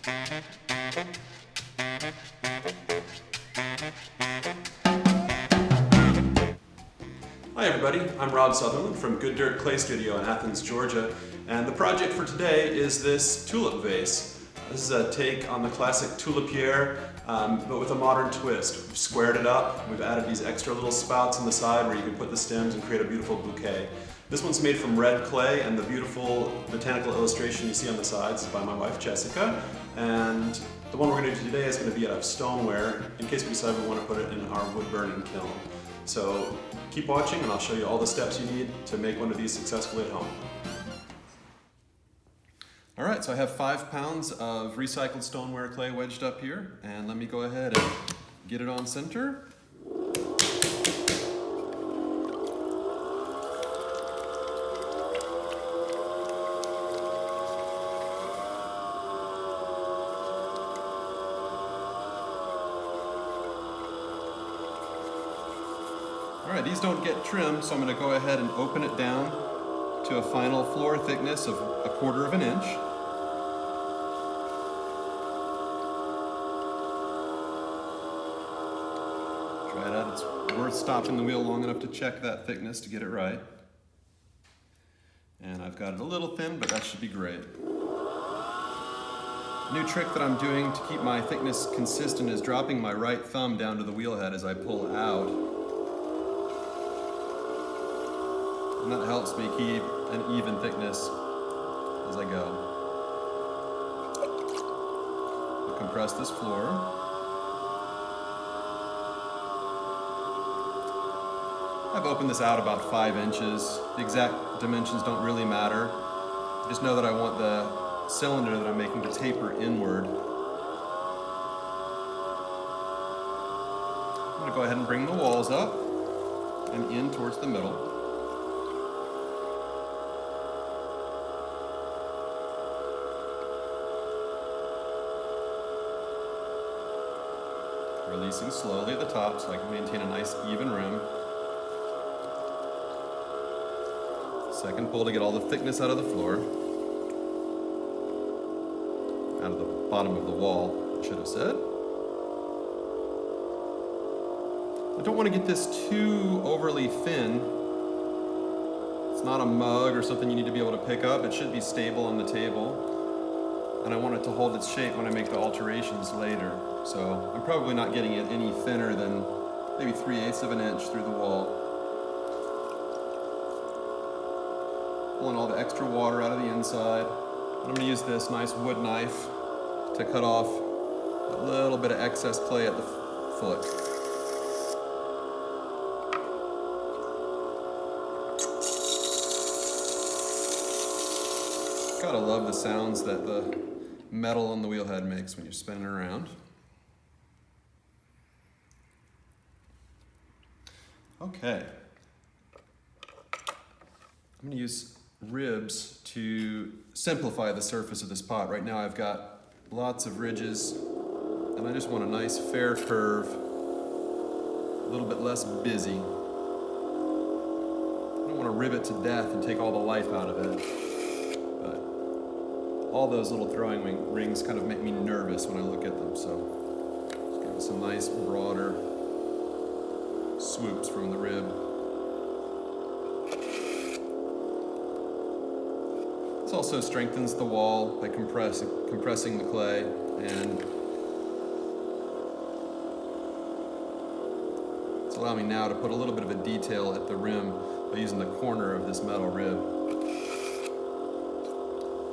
Hi everybody, I'm Rob Sutherland from Good Dirt Clay Studio in Athens, Georgia, and the project for today is this tulip vase. This is a take on the classic tulipiere, but with a modern twist. We've squared it up, we've added these extra little spouts on the side where you can put the stems and create a beautiful bouquet. This one's made from red clay, and the beautiful botanical illustration you see on the sides is by my wife Jessica, and the one we're going to do today is going to be out of stoneware in case we decide we want to put it in our wood burning kiln. So keep watching and I'll show you all the steps you need to make one of these successfully at home. All right, so I have 5 pounds of recycled stoneware clay wedged up here, and let me go ahead and get it on center. All right, these don't get trimmed, so I'm going to go ahead and open it down to a final floor thickness of 1/4 of an inch. Try it out. It's worth stopping the wheel long enough to check that thickness to get it right. And I've got it a little thin, but that should be great. A new trick that I'm doing to keep my thickness consistent is dropping my right thumb down to the wheel head as I pull out. And that helps me keep an even thickness as I go. I'll compress this floor. I've opened this out about 5 inches. The exact dimensions don't really matter. Just know that I want the cylinder that I'm making to taper inward. I'm going to go ahead and bring the walls up and in towards the middle. Releasing slowly at the top so I can maintain a nice even rim. Second pull to get all the thickness out of the floor. Out of the bottom of the wall, I should have said. I don't want to get this too overly thin. It's not a mug or something you need to be able to pick up. It should be stable on the table. And I want it to hold its shape when I make the alterations later. So I'm probably not getting it any thinner than maybe 3/8 of an inch through the wall. Pulling all the extra water out of the inside. And I'm going to use this nice wood knife to cut off a little bit of excess clay at the foot. Gotta love the sounds that the metal on the wheel head makes when you're spinning around. Okay. I'm going to use ribs to simplify the surface of this pot. Right now I've got lots of ridges and I just want a nice fair curve, a little bit less busy. I don't want to rib it to death and take all the life out of it. All those little throwing rings kind of make me nervous when I look at them, so just give it some nice broader swoops from the rib. This also strengthens the wall by compressing the clay, and it's allowing me now to put a little bit of a detail at the rim by using the corner of this metal rib.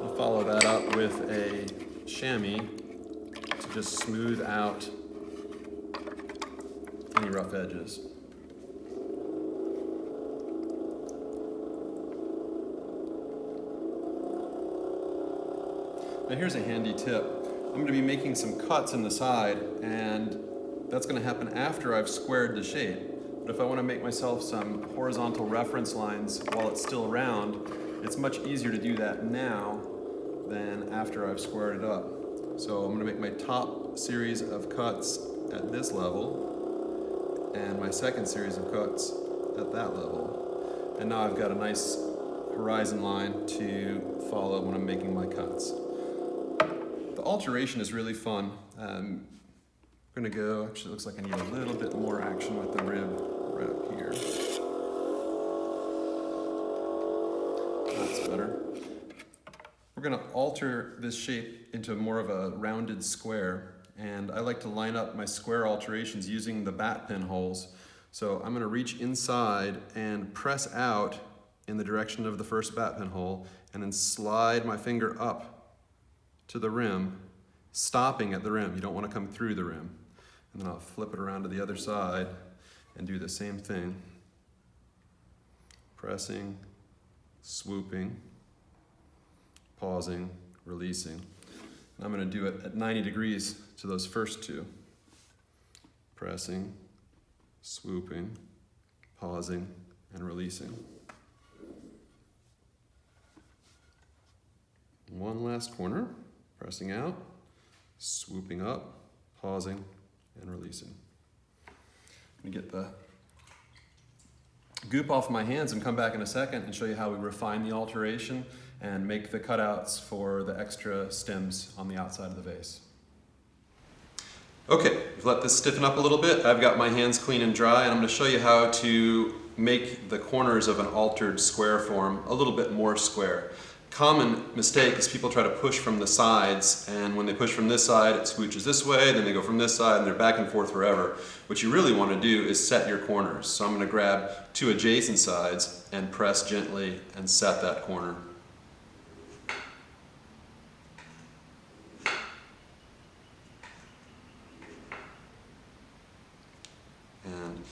I'll follow that up with a chamois to just smooth out any rough edges. Now here's a handy tip. I'm going to be making some cuts in the side, and that's going to happen after I've squared the shape. But if I want to make myself some horizontal reference lines while it's still round, it's much easier to do that now than after I've squared it up. So I'm going to make my top series of cuts at this level and my second series of cuts at that level. And now I've got a nice horizon line to follow when I'm making my cuts. the alteration is really fun. We're gonna go, actually it looks like I need a little bit more action with the rib right up here. That's better. We're gonna alter this shape into more of a rounded square, and I like to line up my square alterations using the bat pin holes. So I'm gonna reach inside and press out in the direction of the first bat pin hole, and then slide my finger up to the rim, stopping at the rim. You don't want to come through the rim. And then I'll flip it around to the other side and do the same thing. Pressing, swooping, pausing, releasing. And I'm going to do it at 90 degrees to those first two. Pressing, swooping, pausing, and releasing. One last corner, pressing out, swooping up, pausing, and releasing. I'm gonna get the goop off my hands and come back in a second and show you how we refine the alteration and make the cutouts for the extra stems on the outside of the vase. Okay, we've let this stiffen up a little bit. I've got my hands clean and dry, and I'm gonna show you how to make the corners of an altered square form a little bit more square. Common mistake is people try to push from the sides, and when they push from this side it swooches this way, then they go from this side and they're back and forth forever. What you really want to do is set your corners. So I'm going to grab two adjacent sides and press gently and set that corner. And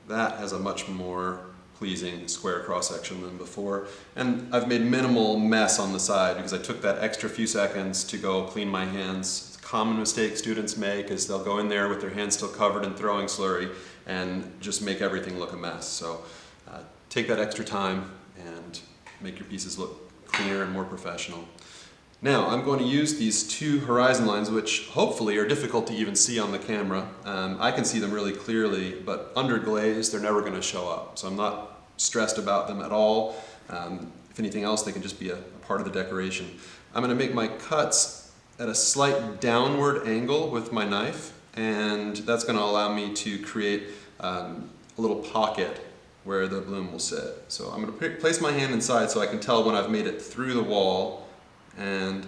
that has a much more pleasing square cross-section than before. And I've made minimal mess on the side because I took that extra few seconds to go clean my hands. It's a common mistake students make is they'll go in there with their hands still covered in throwing slurry and just make everything look a mess. So take that extra time and make your pieces look cleaner and more professional. Now I'm going to use these two horizon lines, which hopefully are difficult to even see on the camera. I can see them really clearly, but under glaze they're never going to show up. So I'm not stressed about them at all. If anything else, they can just be a part of the decoration. I'm going to make my cuts at a slight downward angle with my knife, and that's going to allow me to create a little pocket where the bloom will sit. So I'm going to place my hand inside so I can tell when I've made it through the wall. And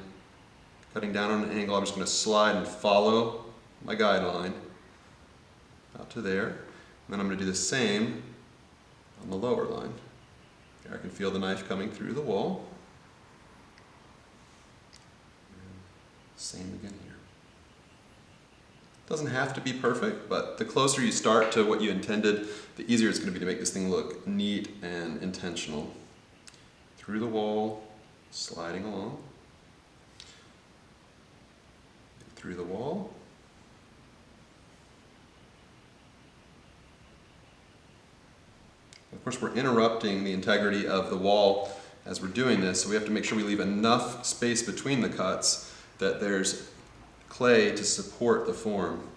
cutting down on an angle, I'm just going to slide and follow my guideline out to there. And then I'm going to do the same on the lower line. Here I can feel the knife coming through the wall. And same again here. Doesn't have to be perfect, but the closer you start to what you intended, the easier it's going to be to make this thing look neat and intentional. Through the wall, sliding along. Through the wall. Of course, we're interrupting the integrity of the wall as we're doing this, so we have to make sure we leave enough space between the cuts that there's clay to support the form.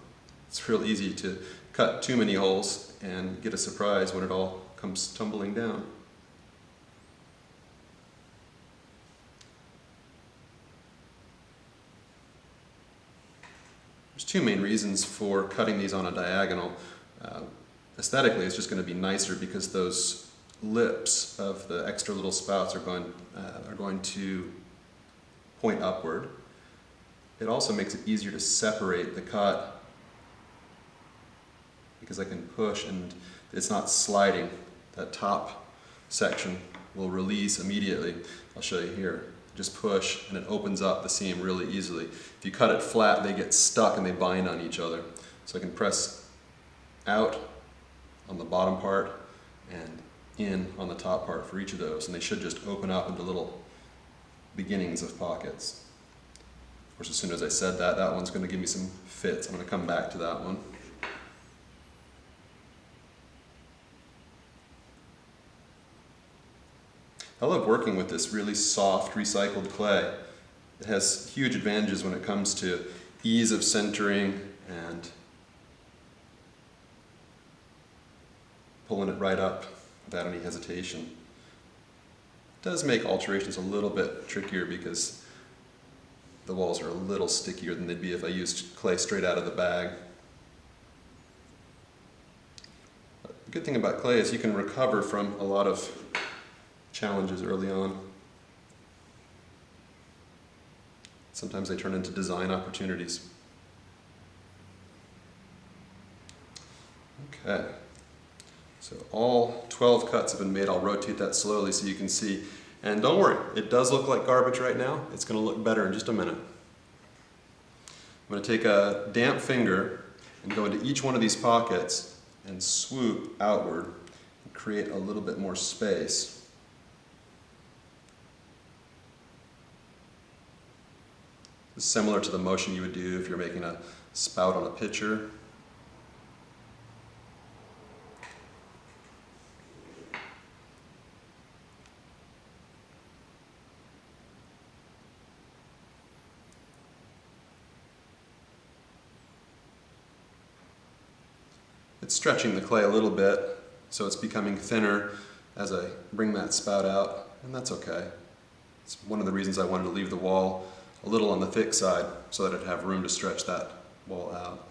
It's real easy to cut too many holes and get a surprise when it all comes tumbling down. There's two main reasons for cutting these on a diagonal. Aesthetically, it's just going to be nicer because those lips of the extra little spouts are going to point upward. It also makes it easier to separate the cut because I can push and it's not sliding. That top section will release immediately. I'll show you here. Just push and it opens up the seam really easily. If you cut it flat, they get stuck and they bind on each other. So I can press out on the bottom part and in on the top part for each of those, and they should just open up into little beginnings of pockets. Of course, as soon as I said that, that one's going to give me some fits. I'm going to come back to that one. I love working with this really soft recycled clay. It has huge advantages when it comes to ease of centering and pulling it right up without any hesitation. It does make alterations a little bit trickier because the walls are a little stickier than they'd be if I used clay straight out of the bag. The good thing about clay is you can recover from a lot of challenges early on. Sometimes they turn into design opportunities. Okay, so all 12 cuts have been made. I'll rotate that slowly so you can see. And don't worry, it does look like garbage right now. It's going to look better in just a minute. I'm going to take a damp finger and go into each one of these pockets and swoop outward and create a little bit more space. This is similar to the motion you would do if you're making a spout on a pitcher. It's stretching the clay a little bit, so it's becoming thinner as I bring that spout out, and that's okay. It's one of the reasons I wanted to leave the wall a little on the thick side so that I'd have room to stretch that wall out.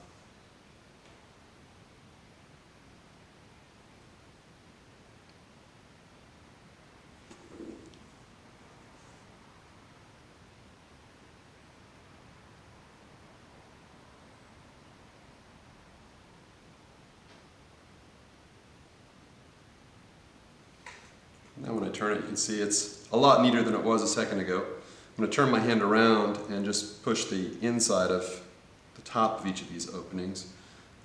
Now when I turn it, you can see it's a lot neater than it was a second ago. I'm going to turn my hand around and just push the inside of the top of each of these openings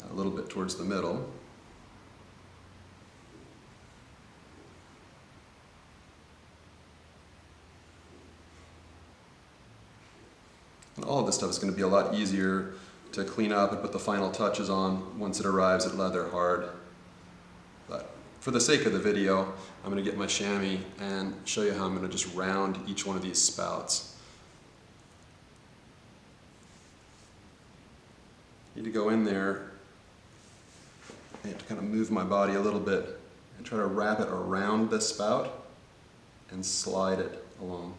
a little bit towards the middle. And all of this stuff is going to be a lot easier to clean up and put the final touches on once it arrives at leather hard. But for the sake of the video, I'm going to get my chamois and show you how I'm going to just round each one of these spouts. I need to go in there and to kind of move my body a little bit and try to wrap it around the spout and slide it along.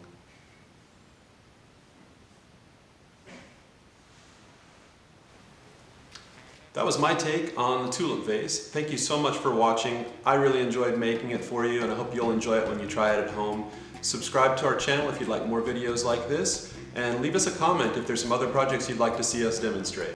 That was my take on the tulip vase. Thank you so much for watching. I really enjoyed making it for you, and I hope you'll enjoy it when you try it at home. Subscribe to our channel if you'd like more videos like this, and leave us a comment if there's some other projects you'd like to see us demonstrate.